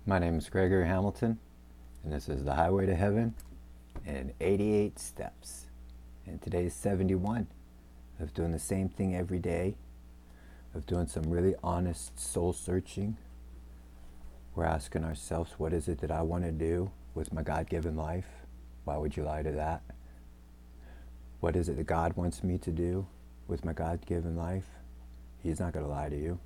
My name is Gregory Hamilton, and this is The Highway to Heaven in 88 Steps. And today's 71 of doing the same thing every day, of doing some really honest soul searching. We're asking ourselves, what is it that I want to do with my God-given life? Why would you lie to that? What is it that God wants me to do with my God-given life? He's not going to lie to you.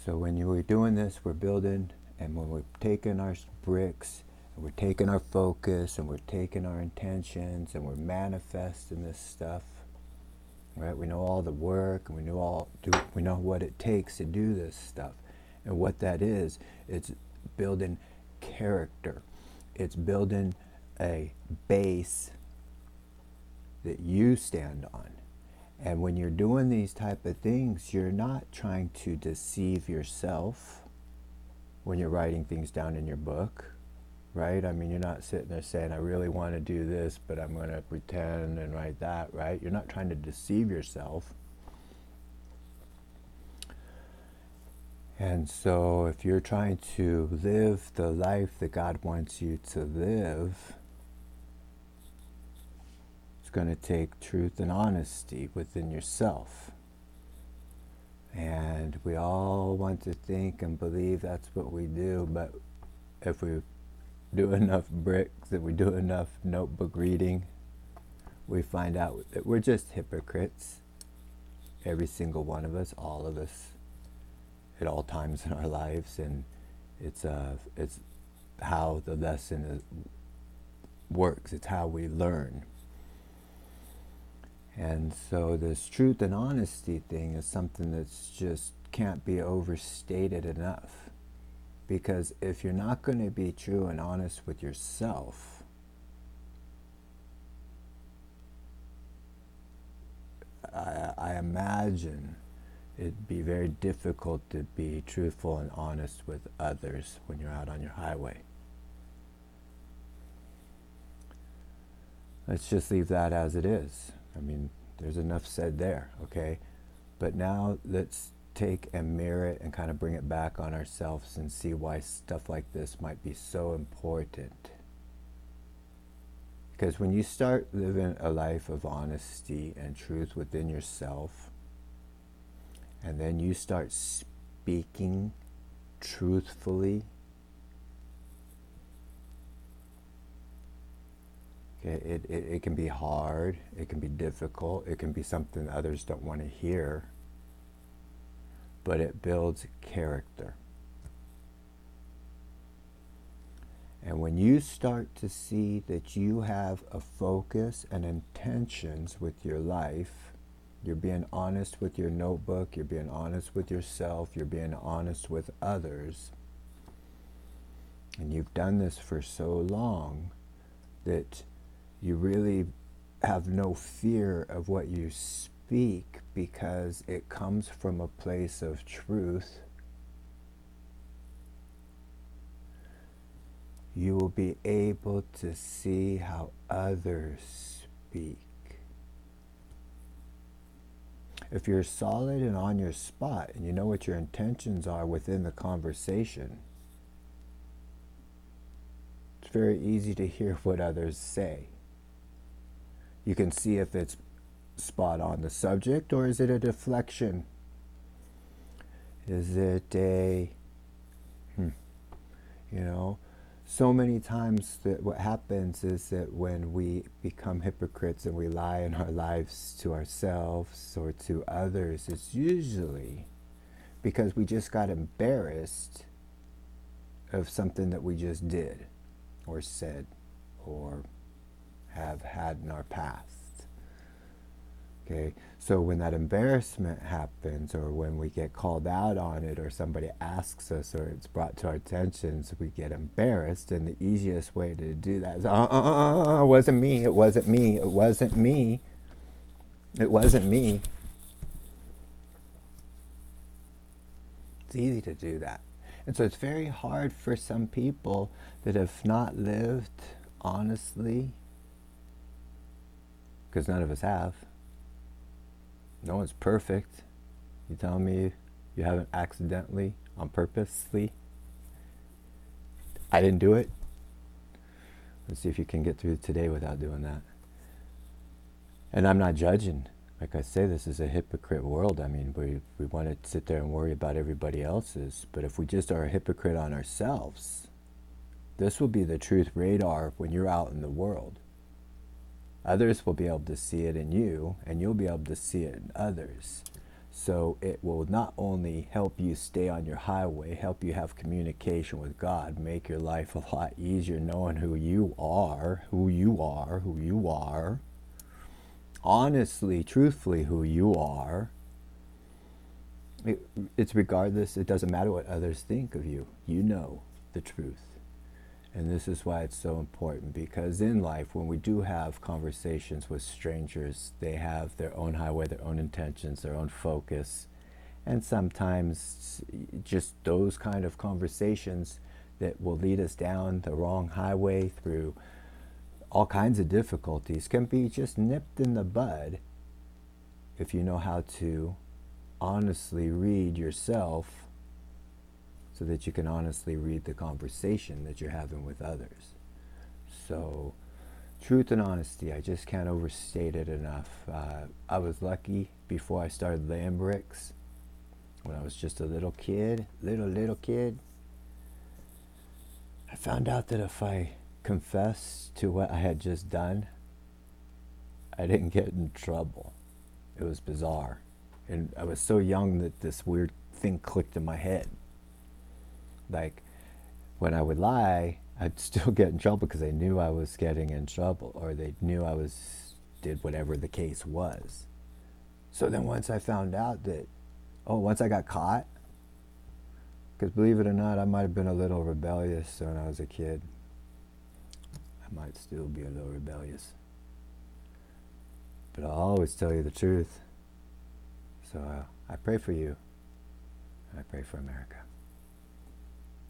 So when we're doing this, we're building, and when we're taking our bricks, and we're taking our focus, and we're taking our intentions, and we're manifesting this stuff, right? We know all the work, and we know what it takes to do this stuff. And what that is, it's building character. It's building a base that you stand on. And when you're doing these type of things, you're not trying to deceive yourself when you're writing things down in your book, right? I mean, you're not sitting there saying, I really want to do this, but I'm going to pretend and write that, right? You're not trying to deceive yourself. And so if you're trying to live the life that God wants you to live, it's going to take truth and honesty within yourself. And we all want to think and believe that's what we do, but if we do enough bricks, if we do enough notebook reading, we find out that we're just hypocrites. Every single one of us, all of us, at all times in our lives, and it's how the lesson works. It's how we learn. And so this truth and honesty thing is something that's just can't be overstated enough. Because if you're not going to be true and honest with yourself, I imagine it'd be very difficult to be truthful and honest with others when you're out on your highway. Let's just leave that as it is. I mean, there's enough said there, okay? But now let's take and mirror it and kind of bring it back on ourselves and see why stuff like this might be so important. Because when you start living a life of honesty and truth within yourself, and then you start speaking truthfully, okay, it can be hard, it can be difficult, it can be something others don't want to hear, but it builds character. And when you start to see that you have a focus and intentions with your life, you're being honest with your notebook, you're being honest with yourself, you're being honest with others, and you've done this for so long that you really have no fear of what you speak because it comes from a place of truth. You will be able to see how others speak. If you're solid and on your spot and you know what your intentions are within the conversation, it's very easy to hear what others say. You can see if it's spot on the subject, or is it a deflection? Is it a, so many times that what happens is that when we become hypocrites and we lie in our lives to ourselves or to others, it's usually because we just got embarrassed of something that we just did or said or have had in our past. Okay, so when that embarrassment happens, or when we get called out on it, or somebody asks us, or it's brought to our attention, so we get embarrassed, and the easiest way to do that is, it wasn't me, it wasn't me, it wasn't me, it wasn't me. It's easy to do that. And so it's very hard for some people that have not lived honestly, because none of us have. No one's perfect. You telling me you haven't accidentally on purposely. I didn't do it. Let's see if you can get through today without doing that. And I'm not judging. Like I say, this is a hypocrite world. I mean, we want to sit there and worry about everybody else's. But if we just are a hypocrite on ourselves, this will be the truth radar when you're out in the world. Others will be able to see it in you, and you'll be able to see it in others. So it will not only help you stay on your highway, help you have communication with God, make your life a lot easier knowing who you are, honestly, truthfully who you are. It's regardless, it doesn't matter what others think of you. You know the truth. And this is why it's so important, because in life, when we do have conversations with strangers, they have their own highway, their own intentions, their own focus. And sometimes just those kind of conversations that will lead us down the wrong highway through all kinds of difficulties can be just nipped in the bud if you know how to honestly read yourself, so that you can honestly read the conversation that you're having with others. So, truth and honesty, I just can't overstate it enough. I was lucky before I started laying bricks, when I was just a little kid, little kid. I found out that if I confessed to what I had just done, I didn't get in trouble. It was bizarre. And I was so young that this weird thing clicked in my head. Like, when I would lie, I'd still get in trouble because they knew I was getting in trouble, or they knew I did whatever the case was. So then once I found out that, once I got caught, because believe it or not, I might have been a little rebellious when I was a kid. I might still be a little rebellious. But I'll always tell you the truth. So I pray for you, and I pray for America.